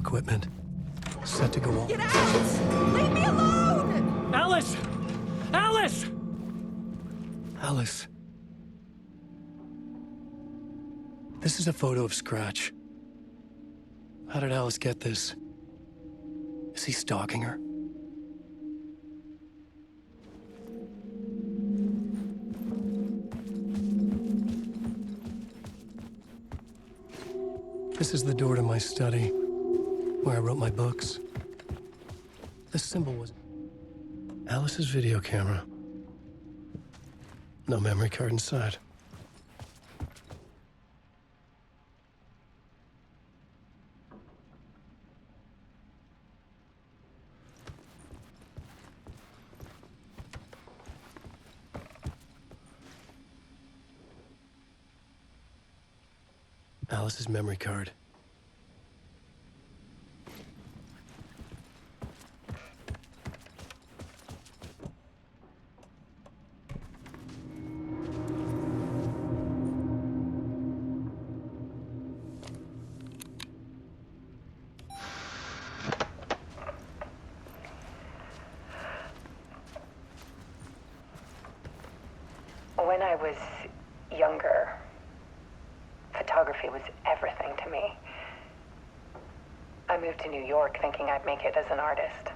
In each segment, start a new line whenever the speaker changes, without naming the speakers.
equipment. Set to go all...
Get out! Leave me alone!
Alice! Alice! Alice. This is a photo of Scratch. How did Alice get this? Is he stalking her? This is the door to my study, where I wrote my books. The symbol was Alice's video camera. No memory card inside. Alice's memory card.
When I was younger, photography was everything to me. I moved to New York thinking I'd make it as an artist.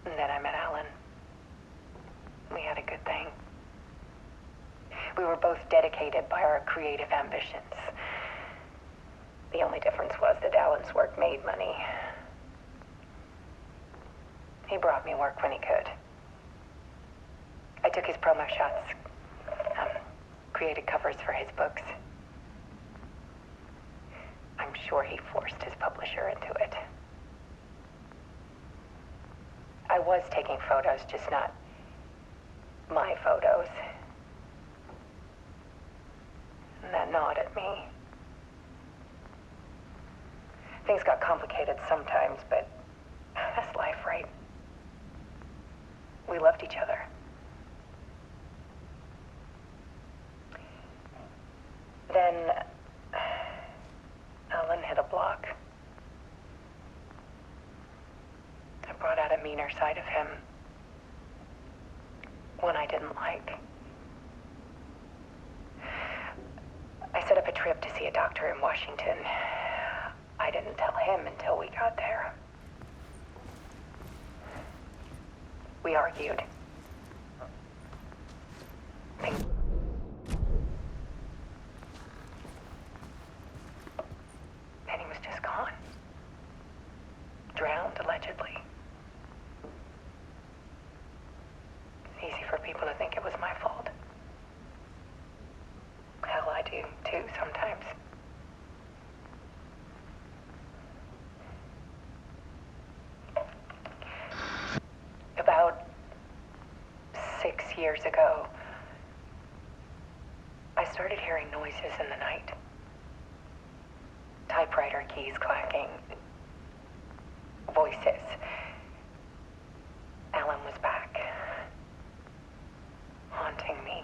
And then I met Alan. We had a good thing. We were both dedicated by our creative ambitions. The only difference was that Alan's work made money. He brought me work when he could. I took his promo shots, created covers for his books. I'm sure he forced his publisher into it. I was taking photos, just not my photos. And that gnawed at me. Things got complicated sometimes, but that's life, right? We loved each other. Then Alan hit a block. I brought out a meaner side of him. One I didn't like. I set up a trip to see a doctor in Washington. I didn't tell him until we got there. We argued. Then he was just gone. Drowned, allegedly. It's easy for people to think it was my fault. Hell, I do, too, sometimes. About 6 years ago, I started hearing noises in the night. Typewriter keys clacking. Voices. Alan was back. Haunting me.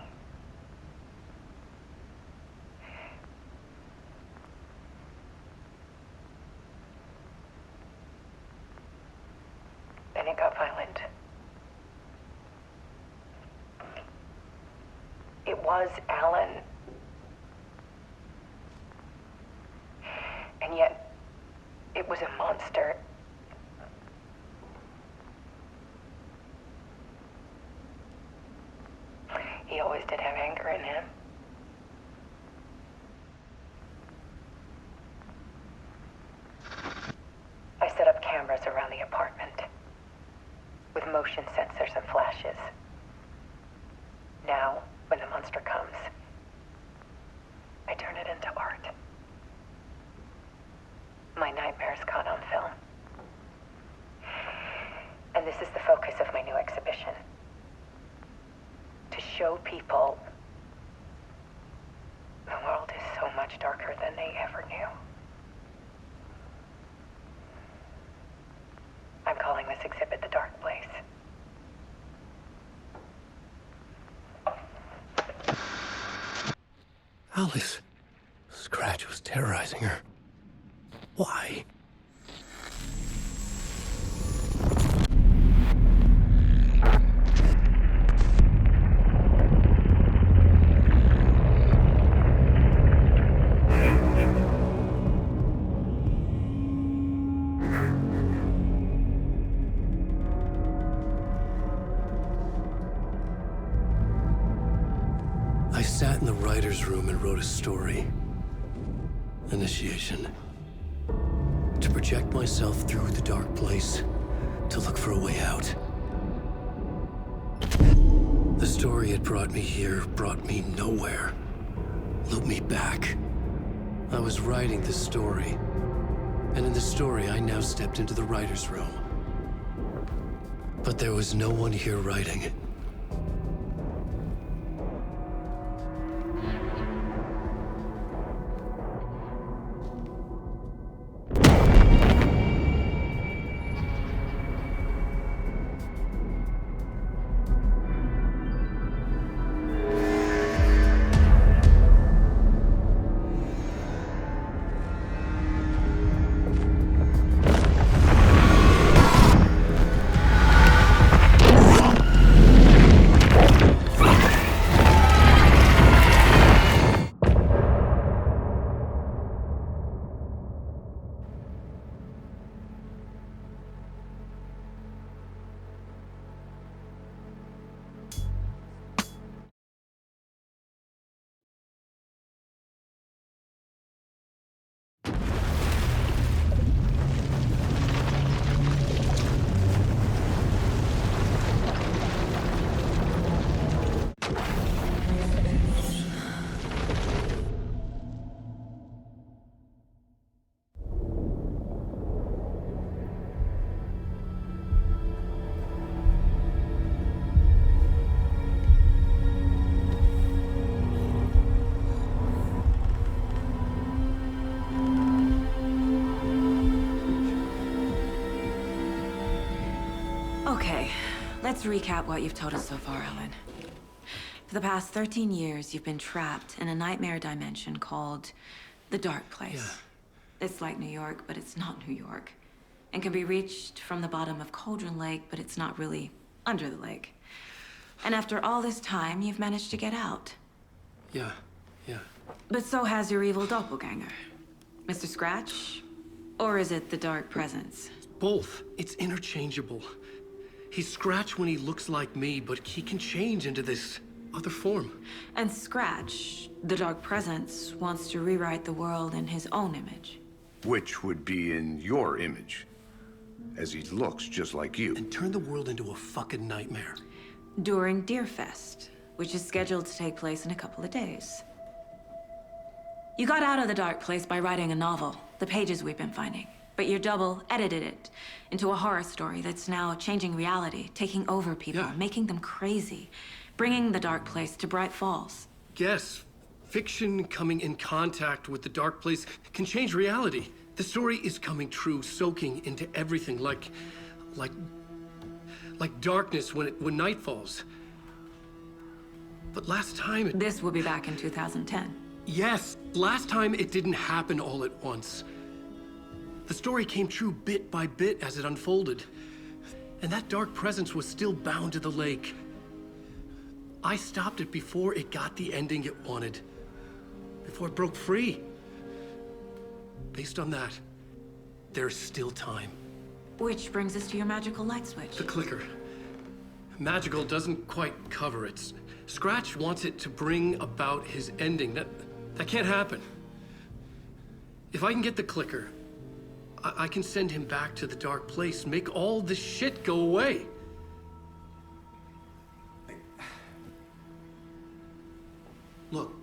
Then it got violent. It was Alan. And yet, it was a monster. He always did have anger in him. I set up cameras around the apartment with motion sensors and flashes. Now, when the monster comes, I turn it into art. My nightmares caught on film. And this is the focus of my new exhibition. To show people the world is so much darker than they ever knew. I'm calling this exhibit The Dark Place.
Alice. Scratch was terrorizing her. Why? I sat in the writer's room and wrote a story. Initiation. To project myself through the dark place, to look for a way out. The story had brought me here, brought me nowhere. Looped me back. I was writing the story. And in the story, I now stepped into the writer's room. But there was no one here writing it.
Let's recap what you've told us so far, Alan. For the past 13 years, you've been trapped in a nightmare dimension called the Dark Place.
Yeah.
It's like New York, but it's not New York. And can be reached from the bottom of Cauldron Lake, but it's not really under the lake. And after all this time, you've managed to get out.
Yeah.
But so has your evil doppelganger. Mr. Scratch? Or is it the Dark Presence?
Both. It's interchangeable. He's Scratch when he looks like me, but he can change into this other form.
And Scratch, the Dark Presence, wants to rewrite the world in his own image.
Which would be in your image, as he looks just like you.
And turn the world into a fucking nightmare.
During Deerfest, which is scheduled to take place in a couple of days. You got out of the Dark Place by writing a novel, the pages we've been finding. But your double edited it into a horror story that's now changing reality, taking over people,
Yeah.
making them crazy, bringing the Dark Place to Bright Falls.
Yes, fiction coming in contact with the Dark Place can change reality. The story is coming true, soaking into everything like darkness when night falls. But last time
This will be back in 2010.
Yes, last time it didn't happen all at once. The story came true bit by bit as it unfolded. And that dark presence was still bound to the lake. I stopped it before it got the ending it wanted. Before it broke free. Based on that, there's still time.
Which brings us to your magical light switch.
The clicker. Magical doesn't quite cover it. Scratch wants it to bring about his ending. That can't happen. If I can get the clicker, I can send him back to the Dark Place, make all this shit go away. Look,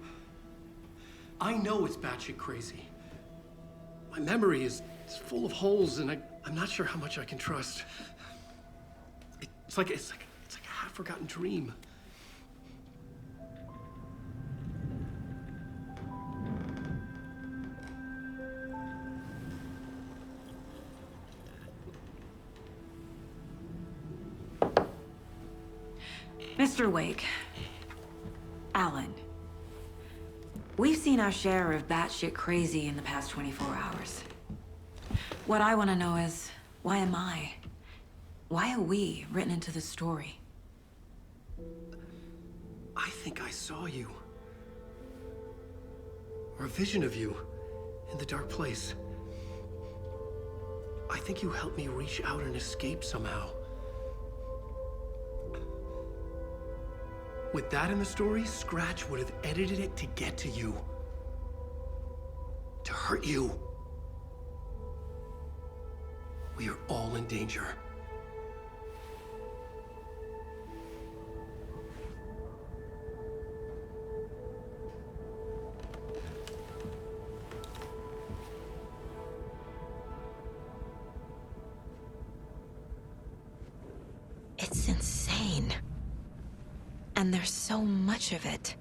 I know it's batshit crazy. My memory is full of holes, and I'm not sure how much I can trust. It's like a half-forgotten dream.
Mr. Wake, Alan, we've seen our share of batshit crazy in the past 24 hours. What I want to know is, why am I? Why are we written into the story?
I think I saw you. Or a vision of you in the Dark Place. I think you helped me reach out and escape somehow. With that in the story, Scratch would have edited it to get to you. To hurt you. We are all in danger.
It's insane. And there's so much of it.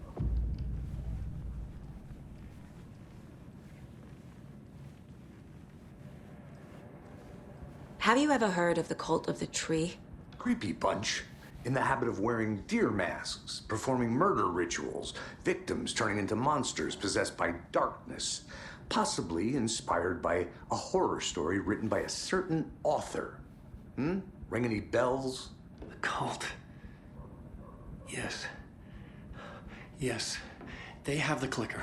Have you ever heard of the Cult of the Tree?
Creepy bunch. In the habit of wearing deer masks, performing murder rituals, victims turning into monsters possessed by darkness, possibly inspired by a horror story written by a certain author. Ring any bells?
The cult. Yes. Yes. They have the clicker.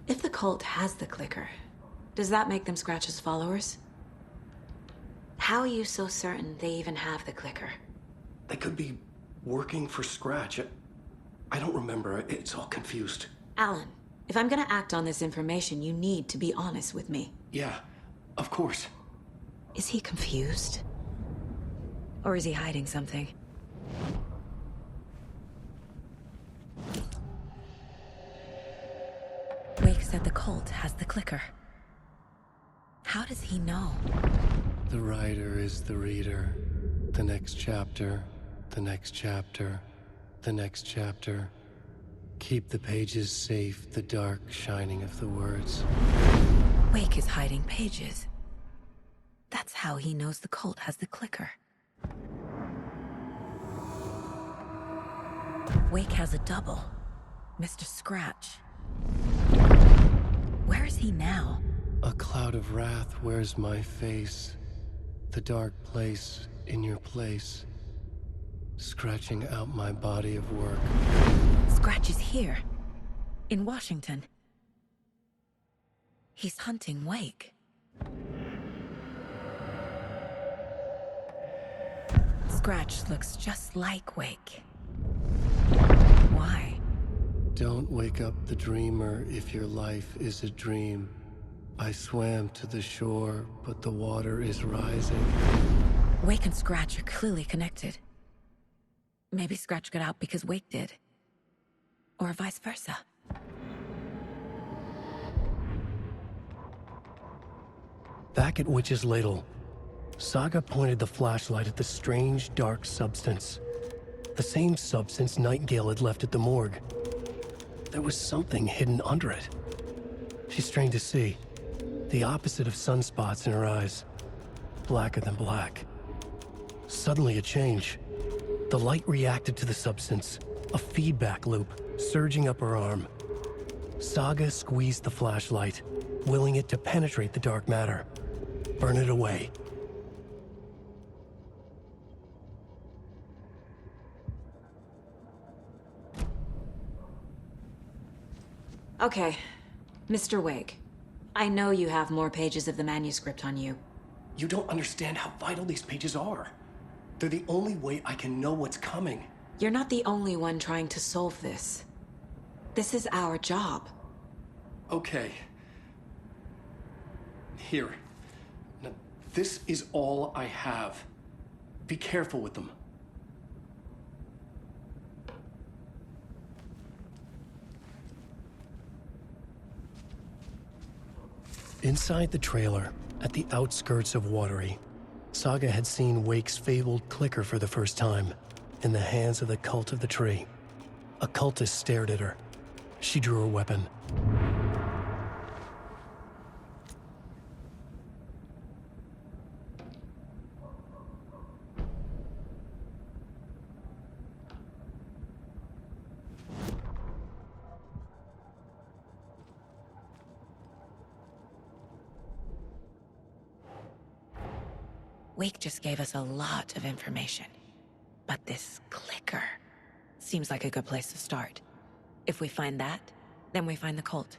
If the cult has the clicker, does that make them Scratch's followers? How are you so certain they even have the clicker?
They could be working for Scratch. I don't remember. It's all confused.
Alan, if I'm gonna act on this information, you need to be honest with me.
Yeah, of course.
Is he confused? Or is he hiding something? Wake said the cult has the clicker. How does he know?
The writer is the reader. The next chapter, the next chapter, the next chapter. Keep the pages safe, the dark shining of the words.
Wake is hiding pages. That's how he knows the cult has the clicker. Wake has a double. Mr. Scratch. Where is he now?
A cloud of wrath wears my face. The dark place in your place. Scratching out my body of work.
Scratch is here. In Washington. He's hunting Wake. Scratch looks just like Wake. Why?
Don't wake up the dreamer if your life is a dream. I swam to the shore, but the water is rising.
Wake and Scratch are clearly connected. Maybe Scratch got out because Wake did. Or vice versa.
Back at Witch's Ladle, Saga pointed the flashlight at the strange, dark substance. The same substance Nightingale had left at the morgue. There was something hidden under it. She strained to see. The opposite of sunspots in her eyes. Blacker than black. Suddenly a change. The light reacted to the substance. A feedback loop, surging up her arm. Saga squeezed the flashlight, willing it to penetrate the dark matter. Burn it away.
Okay, Mr. Wake. I know you have more pages of the manuscript on you.
You don't understand how vital these pages are. They're the only way I can know what's coming.
You're not the only one trying to solve this. This is our job.
Okay. Here. Now, this is all I have. Be careful with them. Inside the trailer, at the outskirts of Watery, Saga had seen Wake's fabled clicker for the first time, in the hands of the Cult of the Tree. A cultist stared at her. She drew her weapon.
Wake just gave us a lot of information. But this clicker seems like a good place to start. If we find that, then we find the cult.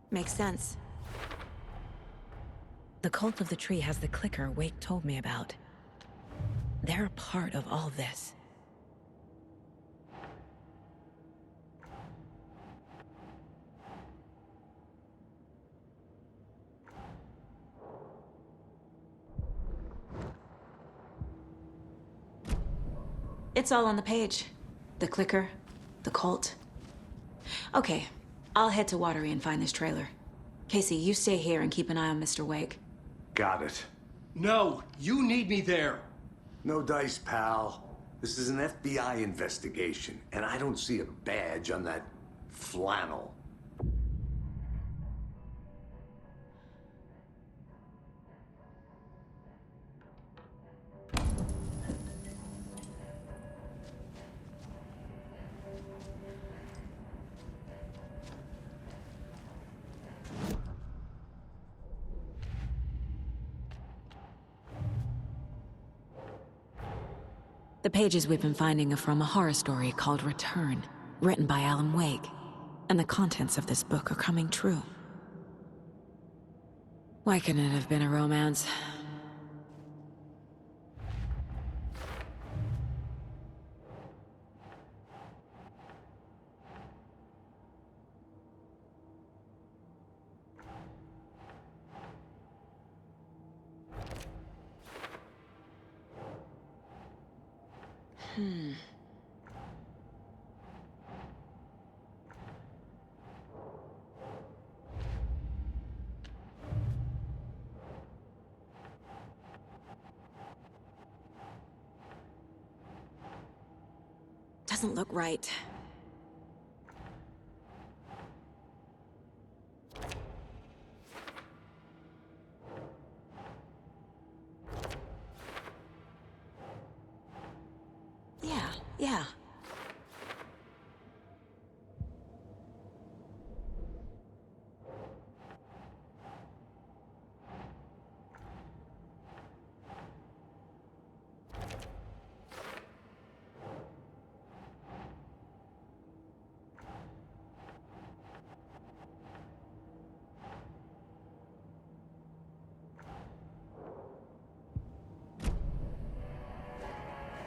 Makes sense. The Cult of the Tree has the clicker Wake told me about. They're a part of all this. It's all on the page. The clicker, the cult. Okay, I'll head to Watery and find this trailer. Casey, you stay here and keep an eye on Mr. Wake.
Got it.
No, you need me there.
No dice, pal. This is an FBI investigation, and I don't see a badge on that flannel.
The pages we've been finding are from a horror story called Return, written by Alan Wake. And the contents of this book are coming true. Why couldn't it have been a romance? Doesn't look right. Yeah.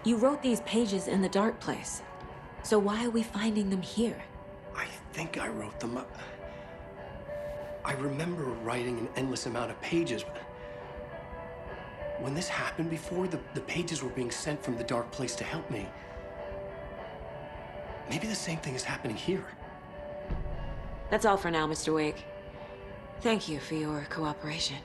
You wrote these pages in the dark place. So why are we finding them here?
I think I wrote them. I remember writing an endless amount of pages. When this happened before, the pages were being sent from the dark place to help me. Maybe the same thing is happening here.
That's all for now, Mr. Wake. Thank you for your cooperation.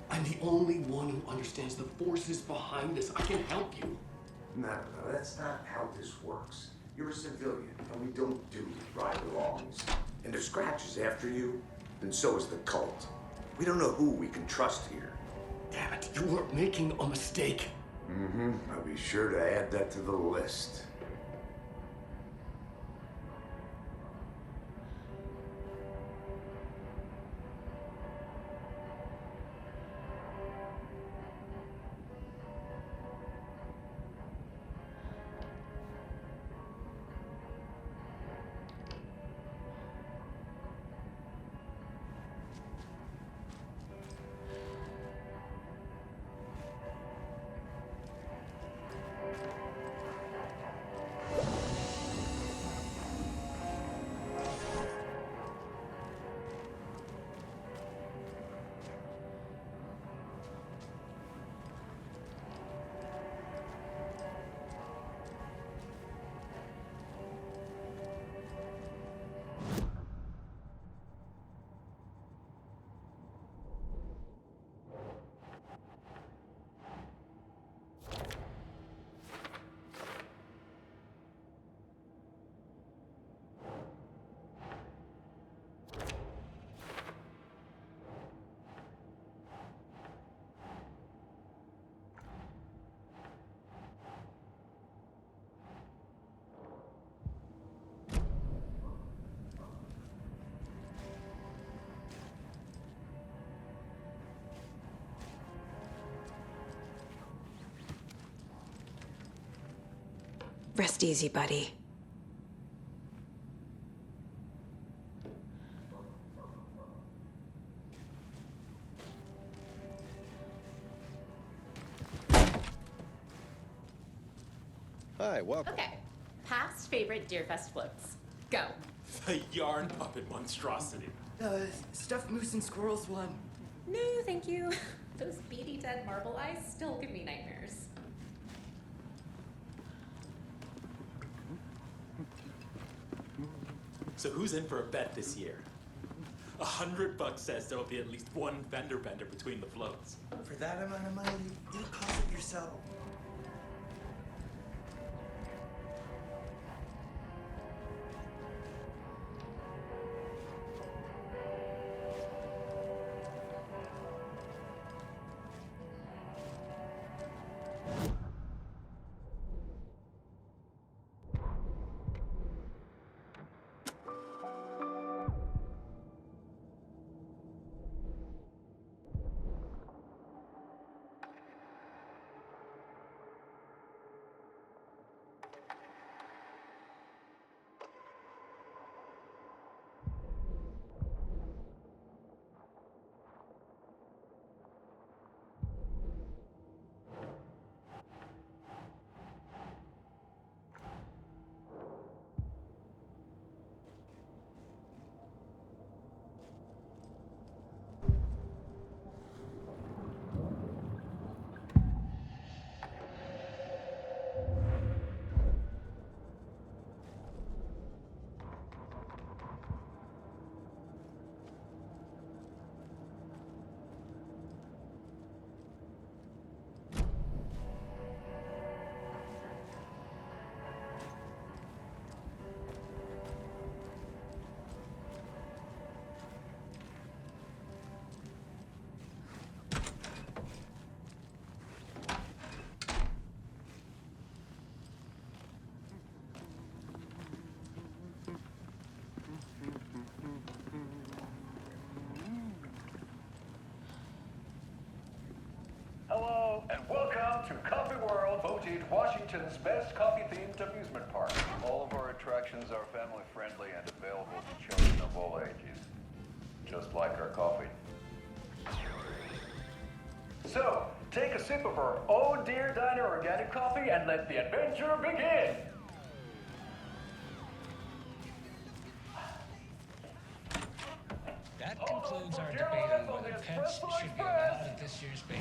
I'm the only one who understands the forces behind this. I can help you.
No, that's not how this works. You're a civilian, and we don't do ride-alongs. And if Scratch is after you, then so is the cult. We don't know who we can trust here.
Damn it, you are making a mistake.
I'll be sure to add that to the list.
Rest easy, buddy.
Hi, welcome.
Okay. Past favorite Deerfest floats. Go.
The yarn puppet monstrosity.
Stuffed moose and squirrels one.
No, thank you. Those beady dead marble eyes still give me nightmares.
So who's in for a bet this year? $100 says there will be at least one fender bender between the floats.
For that amount of money, you'll cause it yourself.
and welcome to Coffee World, voted Washington's best coffee-themed amusement park. All of our attractions are family-friendly and available to children of all ages, just like our coffee. So, take a sip of our Oh Dear Diner organic coffee and let the adventure begin!
That concludes our debate on whether pets should be allowed at this year's bake.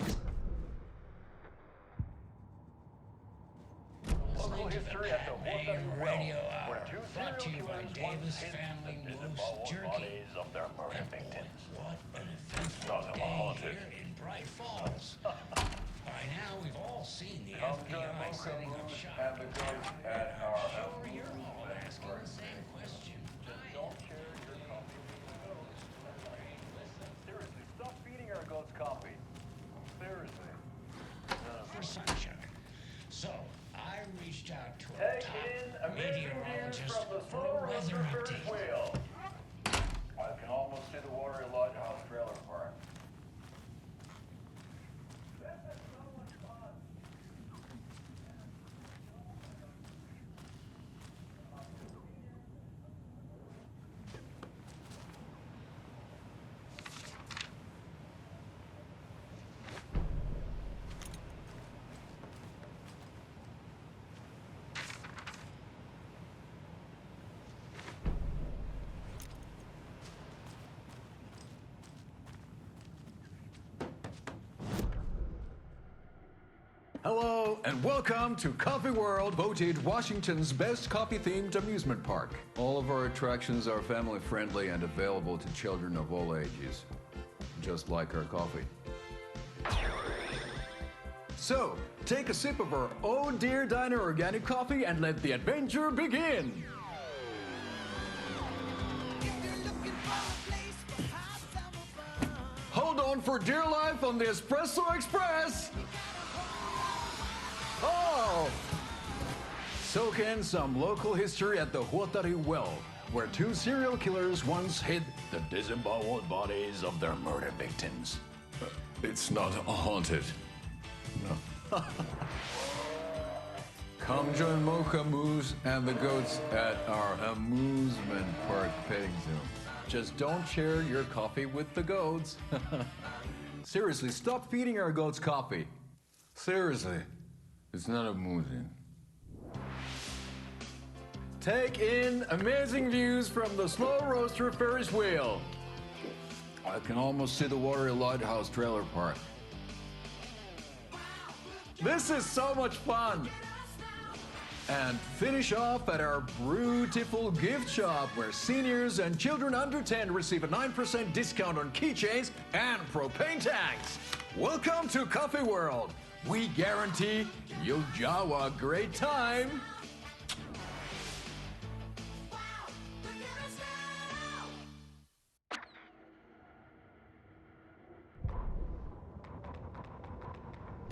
Local history at the
Main Radio
where
Hour,
two
brought to
serial
you by
killers
Davis
once hid
Family
the
Moose
disemboweled
Jerky.
bodies of their murder victims.
What an eventful
Nothing
day
haunted.
here in Bright Falls. By now, we've all seen the FBI setting up shop.
And the ghost at our
Sure, you're all asking the same question.
Don't share your coffee. Seriously, stop feeding our goats coffee. Seriously.
For sunshine. So, I reached out to our
Take
top
in amazing views
meteorologist
from the
for
slow
a weather
roaster Ferris
update.
wheel. I can almost see the watery lighthouse trailer park.
Hello, and welcome to Coffee World, voted Washington's best coffee-themed amusement park. All of our attractions are family-friendly and available to children of all ages, just like our coffee. So, take a sip of our Oh Dear Diner organic coffee and let the adventure begin! Hold on for dear life on the Espresso Express! Oh! Soak in some local history at the Huotari Well, where two serial killers once hid the disemboweled bodies of their murder victims. It's not haunted. No. Come join Mocha Moose and the goats at our amusement park petting zoo. Just don't share your coffee with the goats. Seriously, stop feeding our goats coffee. Seriously. It's not amusing. Take in amazing views from the slow roaster Ferris wheel. I can almost see the watery lighthouse trailer park. This is so much fun. And finish off at our beautiful gift shop where seniors and children under 10 receive a 9% discount on keychains and propane tanks. Welcome to Coffee World. We guarantee you'll jaw a great time.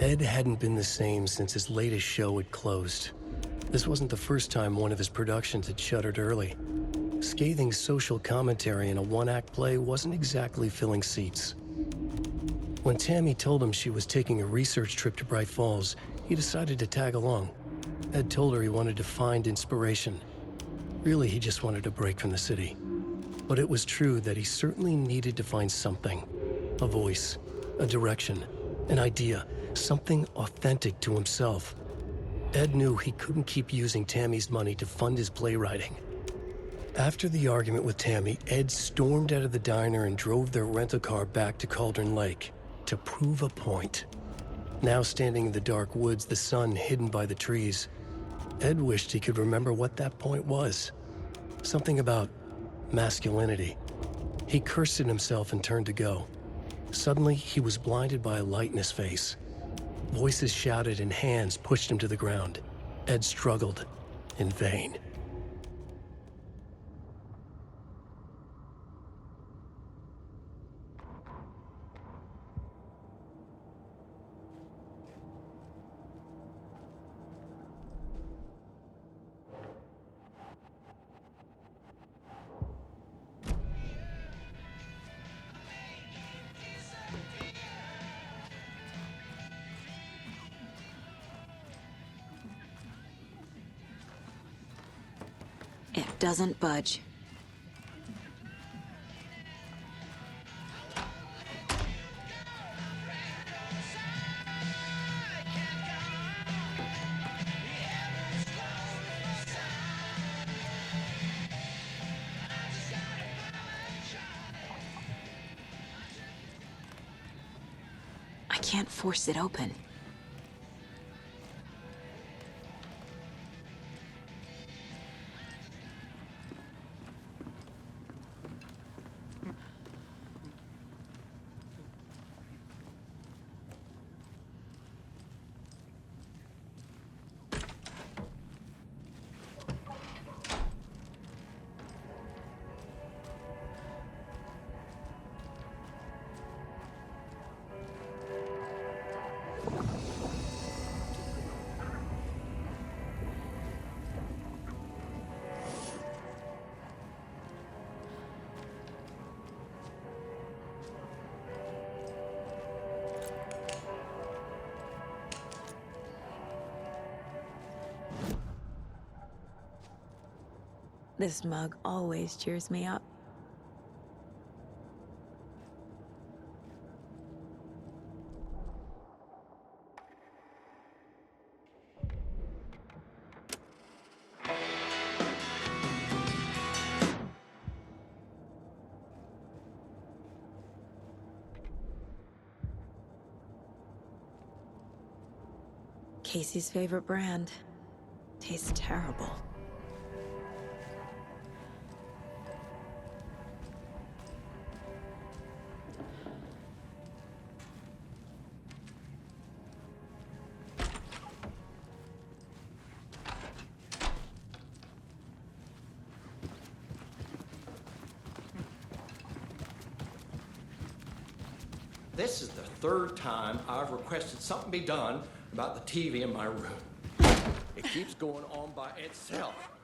Ed hadn't been the same since his latest show had closed. This wasn't the first time one of his productions had shuttered early. Scathing social commentary in a one-act play wasn't exactly filling seats. When Tammy told him she was taking a research trip to Bright Falls, he decided to tag along. Ed told her he wanted to find inspiration. Really, he just wanted a break from the city. But it was true that he certainly needed to find something. A voice, a direction, an idea, something authentic to himself. Ed knew he couldn't keep using Tammy's money to fund his playwriting. After the argument with Tammy, Ed stormed out of the diner and drove their rental car back to Cauldron Lake to prove a point. Now standing in the dark woods, the sun hidden by the trees, Ed wished he could remember what that point was. Something about masculinity. He cursed at himself and turned to go. Suddenly, he was blinded by a light in his face. Voices shouted and hands pushed him to the ground. Ed struggled in vain.
doesn't budge. I can't force it open. This mug always cheers me up. Casey's favorite brand. Tastes terrible.
This is the third time I've requested something be done about the TV in my room. It keeps going on by itself.